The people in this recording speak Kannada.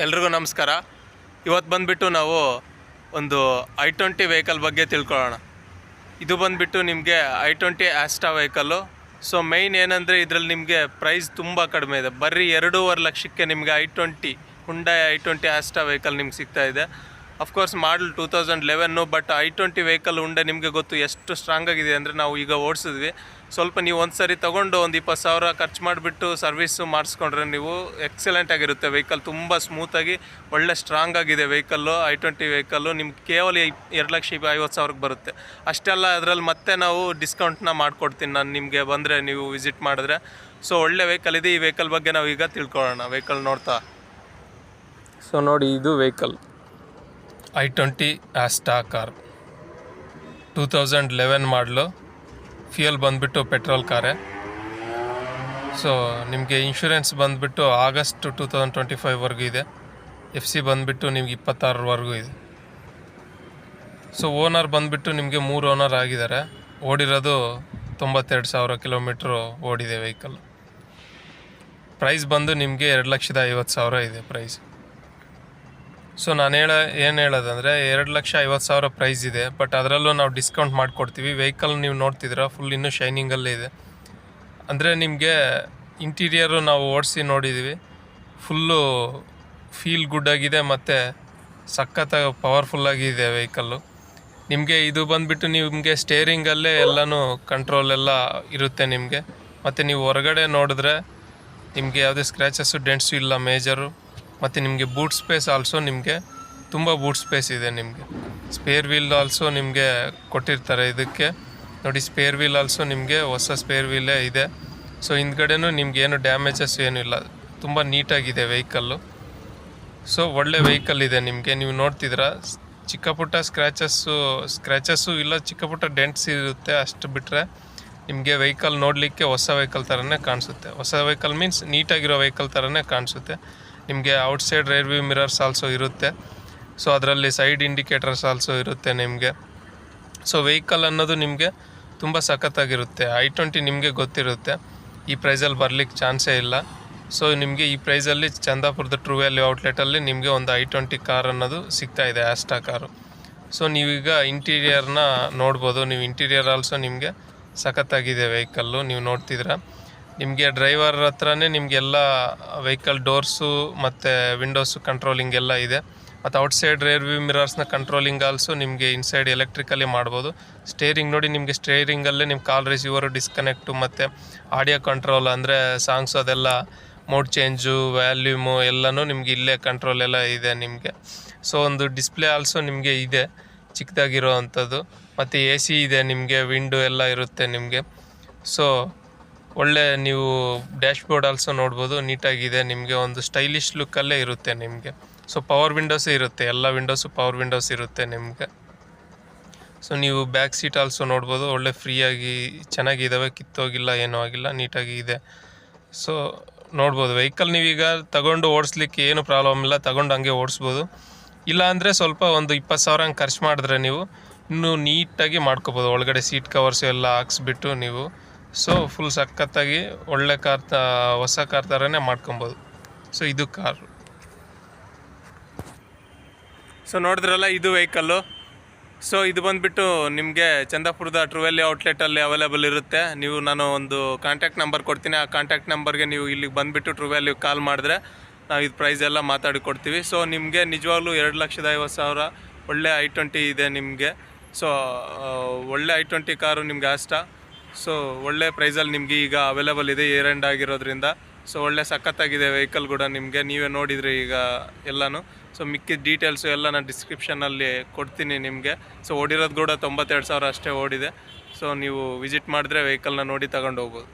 ಎಲ್ರಿಗೂ ನಮಸ್ಕಾರ. ಇವತ್ತು ಬಂದುಬಿಟ್ಟು ನಾವು ಒಂದು i20 ವೆಹಿಕಲ್ ಬಗ್ಗೆ ತಿಳ್ಕೊಳ್ಳೋಣ. ಇದು ಬಂದುಬಿಟ್ಟು ನಿಮಗೆ i20 Asta vehicle. So main ಏನಂದರೆ ಇದರಲ್ಲಿ ನಿಮಗೆ ಪ್ರೈಸ್ ತುಂಬ ಕಡಿಮೆ ಇದೆ. ಬರೀ 2.5 ಲಕ್ಷಕ್ಕೆ ನಿಮಗೆ i20 Hyundai i20 Asta vehicle ನಿಮ್ಗೆ ಸಿಗ್ತಾಯಿದೆ. Of course model 2011, but i20 vehicle Hyundai ನಿಮಗೆ ಗೊತ್ತು ಎಷ್ಟು ಸ್ಟ್ರಾಂಗ್ ಆಗಿದೆ ಅಂದರೆ ನಾವು ಈಗ ಓಡಿಸಿದ್ವಿ. ಸ್ವಲ್ಪ ನೀವು ಒಂದು ಸರಿ ತೊಗೊಂಡು ಒಂದು 20,000 ಖರ್ಚು ಮಾಡಿಬಿಟ್ಟು ಸರ್ವಿಸು ಮಾಡಿಸ್ಕೊಂಡ್ರೆ ನೀವು ಎಕ್ಸಲೆಂಟ್ ಆಗಿರುತ್ತೆ. ವೆಹಿಕಲ್ ತುಂಬ ಸ್ಮೂತಾಗಿ ಒಳ್ಳೆ ಸ್ಟ್ರಾಂಗ್ ಆಗಿದೆ ವೆಹಿಕಲ್ಲು. i20 ವೆಹಿಕಲ್ಲು ನಿಮ್ಗೆ ಕೇವಲ 2,50,000 ಬರುತ್ತೆ. ಅಷ್ಟೆಲ್ಲ ಅದರಲ್ಲಿ ಮತ್ತೆ ನಾವು ಡಿಸ್ಕೌಂಟ್ನ ಮಾಡಿಕೊಡ್ತೀನಿ ನಾನು ನಿಮಗೆ ಬಂದರೆ, ನೀವು ವಿಸಿಟ್ ಮಾಡಿದ್ರೆ. ಸೊ ಒಳ್ಳೆ ವೆಹಿಕಲ್ ಇದೆ. ಈ ವೆಹಿಕಲ್ ಬಗ್ಗೆ ನಾವು ಈಗ ತಿಳ್ಕೊಳ್ಳೋಣ. ವೆಹಿಕಲ್ ನೋಡ್ತಾ ಸೊ ನೋಡಿ, ಇದು ವೆಹಿಕಲ್ i20 ಆಸ್ಟಾ ಕಾರ್ 2011 ಮಾಡಲು. ಫ್ಯೂಯಲ್ ಬಂದುಬಿಟ್ಟು ಪೆಟ್ರೋಲ್ ಕಾರೇ. ಸೊ ನಿಮಗೆ ಇನ್ಶೂರೆನ್ಸ್ ಬಂದುಬಿಟ್ಟು ಆಗಸ್ಟ್ 2025ವರೆಗೂ ಇದೆ. FC ಬಂದುಬಿಟ್ಟು ನಿಮ್ಗೆ 26ವರೆಗೂ ಇದೆ. ಸೊ ಓನರ್ ಬಂದುಬಿಟ್ಟು ನಿಮಗೆ 3 ಓನರ್ ಆಗಿದ್ದಾರೆ. ಓಡಿರೋದು 92,000 ಕಿಲೋಮೀಟ್ರು ಓಡಿದೆ ವೆಹಿಕಲ್. ಪ್ರೈಸ್ ಬಂದು ನಿಮಗೆ 2,50,000 ಇದೆ ಪ್ರೈಸ್. ಸೊ ನಾನು ಏನು ಹೇಳೋದಂದರೆ 2,50,000 ಪ್ರೈಸ್ ಇದೆ, ಬಟ್ ಅದರಲ್ಲೂ ನಾವು ಡಿಸ್ಕೌಂಟ್ ಮಾಡಿಕೊಡ್ತೀವಿ. ವೆಹಿಕಲ್ ನೀವು ನೋಡ್ತಿದ್ದೀರಾ, ಫುಲ್ ಇನ್ನೂ ಶೈನಿಂಗಲ್ಲೇ ಇದೆ. ಅಂದರೆ ನಿಮಗೆ ಇಂಟೀರಿಯರು ನಾವು ಓಡಿಸಿ ನೋಡಿದ್ದೀವಿ, ಫುಲ್ಲು ಫೀಲ್ ಗುಡ್ ಆಗಿದೆ ಮತ್ತು ಸಖತ್ತಾಗಿ ಪವರ್ಫುಲ್ಲಾಗಿದೆ ವೆಹಿಕಲ್ಲು. ನಿಮಗೆ ಇದು ಬಂದುಬಿಟ್ಟು ನಿಮಗೆ ಸ್ಟೇರಿಂಗಲ್ಲೇ ಎಲ್ಲನೂ ಕಂಟ್ರೋಲ್ ಎಲ್ಲ ಇರುತ್ತೆ ನಿಮಗೆ. ಮತ್ತು ನೀವು ಹೊರಗಡೆ ನೋಡಿದ್ರೆ ನಿಮಗೆ ಯಾವುದೇ ಸ್ಕ್ರ್ಯಾಚಸ್ಸು ಡೆಂಟ್ಸು ಇಲ್ಲ ಮೇಜರು. ಮತ್ತು ನಿಮಗೆ ಬೂಟ್ ಸ್ಪೇಸ್ ಆಲ್ಸೋ ನಿಮಗೆ ತುಂಬ ಬೂಟ್ ಸ್ಪೇಸ್ ಇದೆ. ನಿಮಗೆ ಸ್ಪೇರ್ ವೀಲ್ ಆಲ್ಸೋ ನಿಮಗೆ ಕೊಟ್ಟಿರ್ತಾರೆ ಇದಕ್ಕೆ ನೋಡಿ. ಸ್ಪೇರ್ ವೀಲ್ ಆಲ್ಸೋ ನಿಮಗೆ ಹೊಸ ಸ್ಪೇರ್ ವೀಲೇ ಇದೆ. ಸೊ ಹಿಂದ್ಗಡೆನೂ ನಿಮ್ಗೆ ಏನು ಡ್ಯಾಮೇಜಸ್ ಏನೂ ಇಲ್ಲ, ತುಂಬ ನೀಟಾಗಿದೆ ವೆಹಿಕಲ್ಲು. ಸೊ ಒಳ್ಳೆ ವೆಹಿಕಲ್ ಇದೆ. ನಿಮಗೆ ನೀವು ನೋಡ್ತಿದ್ದೀರಾ, ಚಿಕ್ಕ ಪುಟ್ಟ ಸ್ಕ್ರ್ಯಾಚಸ್ಸು ಇಲ್ಲ, ಚಿಕ್ಕ ಪುಟ್ಟ ಡೆಂಟ್ಸ್ ಇರುತ್ತೆ. ಅಷ್ಟು ಬಿಟ್ಟರೆ ನಿಮಗೆ ವೆಹಿಕಲ್ ನೋಡಲಿಕ್ಕೆ ಹೊಸ ವೆಹಿಕಲ್ ಥರನೇ ಕಾಣಿಸುತ್ತೆ. ಹೊಸ ವೆಹಿಕಲ್ ಮೀನ್ಸ್ ನೀಟಾಗಿರೋ ವೆಹಿಕಲ್ ಥರನೇ ಕಾಣಿಸುತ್ತೆ. ನಿಮಗೆ outside rear view mirrors also ಇರುತ್ತೆ. ಸೊ ಅದರಲ್ಲಿ ಸೈಡ್ ಇಂಡಿಕೇಟರ್ಸ್ ಆಲ್ಸೋ ಇರುತ್ತೆ ನಿಮಗೆ. ಸೊ ವೆಹಿಕಲ್ ಅನ್ನೋದು ನಿಮಗೆ ತುಂಬ ಸಖತ್ತಾಗಿರುತ್ತೆ. i20 ನಿಮಗೆ ಗೊತ್ತಿರುತ್ತೆ, ಈ ಪ್ರೈಸಲ್ಲಿ ಬರಲಿಕ್ಕೆ ಚಾನ್ಸೇ ಇಲ್ಲ. ಸೊ ನಿಮಗೆ ಈ ಪ್ರೈಸಲ್ಲಿ ಚಂದಾಪುರದ ಟ್ರೂ ವ್ಯಾಲ್ಯೂ ಔಟ್ಲೆಟಲ್ಲಿ ನಿಮಗೆ ಒಂದು i20 ಕಾರ್ ಅನ್ನೋದು ಸಿಗ್ತಾಯಿದೆ, ಆಸ್ಟಾ ಕಾರು. ಸೊ ನೀವೀಗ ಇಂಟೀರಿಯರ್ನ ನೋಡ್ಬೋದು. ನೀವು ಇಂಟೀರಿಯರ್ ಆಲ್ಸೋ ನಿಮಗೆ ಸಖತ್ತಾಗಿದೆ ವೆಹಿಕಲ್ಲು. ನೀವು ನೋಡ್ತಿದ್ದೀರಾ, ನಿಮಗೆ ಡ್ರೈವರ್ ಹತ್ರನೇ ನಿಮಗೆಲ್ಲ ವೆಹಿಕಲ್ ಡೋರ್ಸು ಮತ್ತು ವಿಂಡೋಸು ಕಂಟ್ರೋಲಿಂಗ್ ಎಲ್ಲ ಇದೆ. ಮತ್ತು ಔಟ್ಸೈಡ್ ರೇರ್ ವ್ಯೂ ಮಿರರ್ಸ್ನ ಕಂಟ್ರೋಲಿಂಗ್ ಆಲ್ಸೋ ನಿಮಗೆ ಇನ್ಸೈಡ್ ಎಲೆಕ್ಟ್ರಿಕಲ್ಲಿ ಮಾಡ್ಬೋದು. ಸ್ಟೇರಿಂಗ್ ನೋಡಿ, ನಿಮಗೆ ಸ್ಟೇರಿಂಗಲ್ಲೇ ನಿಮ್ಮ ಕಾಲ್ ರಿಸೀವರು, ಡಿಸ್ಕನೆಕ್ಟು ಮತ್ತು ಆಡಿಯೋ ಕಂಟ್ರೋಲ್ ಅಂದರೆ ಸಾಂಗ್ಸು, ಅದೆಲ್ಲ ಮೋಡ್ ಚೇಂಜು, ವ್ಯಾಲ್ಯೂಮು ಎಲ್ಲನೂ ನಿಮಗೆ ಇಲ್ಲೇ ಕಂಟ್ರೋಲ್ ಎಲ್ಲ ಇದೆ ನಿಮಗೆ. ಸೊ ಒಂದು ಡಿಸ್ಪ್ಲೇ ಆಲ್ಸೋ ನಿಮಗೆ ಇದೆ, ಚಿಕ್ಕದಾಗಿರೋ ಅಂಥದ್ದು. ಮತ್ತು AC ಇದೆ ನಿಮಗೆ, ವಿಂಡೋ ಎಲ್ಲ ಇರುತ್ತೆ ನಿಮಗೆ. ಸೊ ಒಳ್ಳೆ ನೀವು ಡ್ಯಾಶ್ಬೋರ್ಡ್ ಆಲ್ಸೋ ನೋಡ್ಬೋದು, ನೀಟಾಗಿದೆ. ನಿಮಗೆ ಒಂದು ಸ್ಟೈಲಿಶ್ ಲುಕ್ಕಲ್ಲೇ ಇರುತ್ತೆ ನಿಮಗೆ. ಸೊ ಪವರ್ ವಿಂಡೋಸೇ ಇರುತ್ತೆ, ಎಲ್ಲ ವಿಂಡೋಸು ಪವರ್ ವಿಂಡೋಸ್ ಇರುತ್ತೆ ನಿಮಗೆ. ಸೊ ನೀವು ಬ್ಯಾಕ್ ಸೀಟ್ ಆಲ್ಸೋ ನೋಡ್ಬೋದು, ಒಳ್ಳೆ ಫ್ರೀಯಾಗಿ ಚೆನ್ನಾಗಿದ್ದಾವೆ, ಕಿತ್ತೋಗಿಲ್ಲ, ಏನೂ ಆಗಿಲ್ಲ, ನೀಟಾಗಿ ಇದೆ. ಸೊ ನೋಡ್ಬೋದು ವೆಹಿಕಲ್ ನೀವೀಗ ತಗೊಂಡು ಓಡಿಸ್ಲಿಕ್ಕೆ ಏನು ಪ್ರಾಬ್ಲಮ್ ಇಲ್ಲ, ತಗೊಂಡು ಹಂಗೆ ಓಡಿಸ್ಬೋದು. ಇಲ್ಲ ಅಂದರೆ ಸ್ವಲ್ಪ ಒಂದು 20,000 ಹಂಗೆ ಖರ್ಚು ಮಾಡಿದ್ರೆ ನೀವು ಇನ್ನೂ ನೀಟಾಗಿ ಮಾಡ್ಕೋಬೋದು. ಒಳಗಡೆ ಸೀಟ್ ಕವರ್ಸು ಎಲ್ಲ ಹಾಕ್ಸ್ಬಿಟ್ಟು ನೀವು ಸೊ ಫುಲ್ ಸಖತ್ತಾಗಿ ಒಳ್ಳೆ ಕಾರ್, ಹೊಸ ಕಾರ್ ಥರನೇ ಮಾಡ್ಕೊಬೋದು. ಸೊ ಇದು ಕಾರು. ಸೊ ನೋಡಿದ್ರಲ್ಲ, ಇದು ವೆಹಿಕಲ್ಲು. ಸೊ ಇದು ಬಂದುಬಿಟ್ಟು ನಿಮಗೆ ಚಂದಾಪುರದ ಟ್ರೂ ವ್ಯಾಲ್ಯೂ ಔಟ್ಲೆಟಲ್ಲಿ ಅವೈಲೇಬಲ್ ಇರುತ್ತೆ. ನಾನು ಒಂದು ಕಾಂಟ್ಯಾಕ್ಟ್ ನಂಬರ್ ಕೊಡ್ತೀನಿ. ಆ ಕಾಂಟ್ಯಾಕ್ಟ್ ನಂಬರ್ಗೆ ನೀವು ಇಲ್ಲಿಗೆ ಬಂದುಬಿಟ್ಟು ಟ್ರೂ ವ್ಯಾಲ್ಯೂ ಕಾಲ್ ಮಾಡಿದ್ರೆ ನಾವು ಇದು ಪ್ರೈಸ್ ಎಲ್ಲ ಮಾತಾಡಿ ಕೊಡ್ತೀವಿ. ಸೊ ನಿಮಗೆ ನಿಜವಾಗ್ಲೂ 2,50,000 ಒಳ್ಳೆ i20 ಇದೆ ನಿಮಗೆ. ಸೊ ಒಳ್ಳೆ i20 ಕಾರು ನಿಮಗೆ ಆಸ್ಟಾ. ಸೊ ಒಳ್ಳೆ ಪ್ರೈಸಲ್ಲಿ ನಿಮಗೆ ಈಗ ಅವೈಲೇಬಲ್ ಇದೆ, ಇಯರ್ ಎಂಡ್ ಆಗಿರೋದ್ರಿಂದ. ಸೊ ಒಳ್ಳೆ ಸಖತ್ತಾಗಿದೆ ವೆಹಿಕಲ್ ಕೂಡ ನಿಮಗೆ, ನೀವೇ ನೋಡಿದರೆ ಈಗ ಎಲ್ಲನೂ. ಸೊ ಮಿಕ್ಕಿದ ಡೀಟೇಲ್ಸು ಎಲ್ಲ ನಾನು ಡಿಸ್ಕ್ರಿಪ್ಷನಲ್ಲಿ ಕೊಡ್ತೀನಿ ನಿಮಗೆ. ಸೊ ಓಡಿರೋದು ಕೂಡ 92,000 ಅಷ್ಟೇ ಓಡಿದೆ. ಸೊ ನೀವು ವಿಸಿಟ್ ಮಾಡಿದ್ರೆ ವೆಹಿಕಲ್ನ ನೋಡಿ ತಗೊಂಡು ಹೋಗ್ಬೋದು.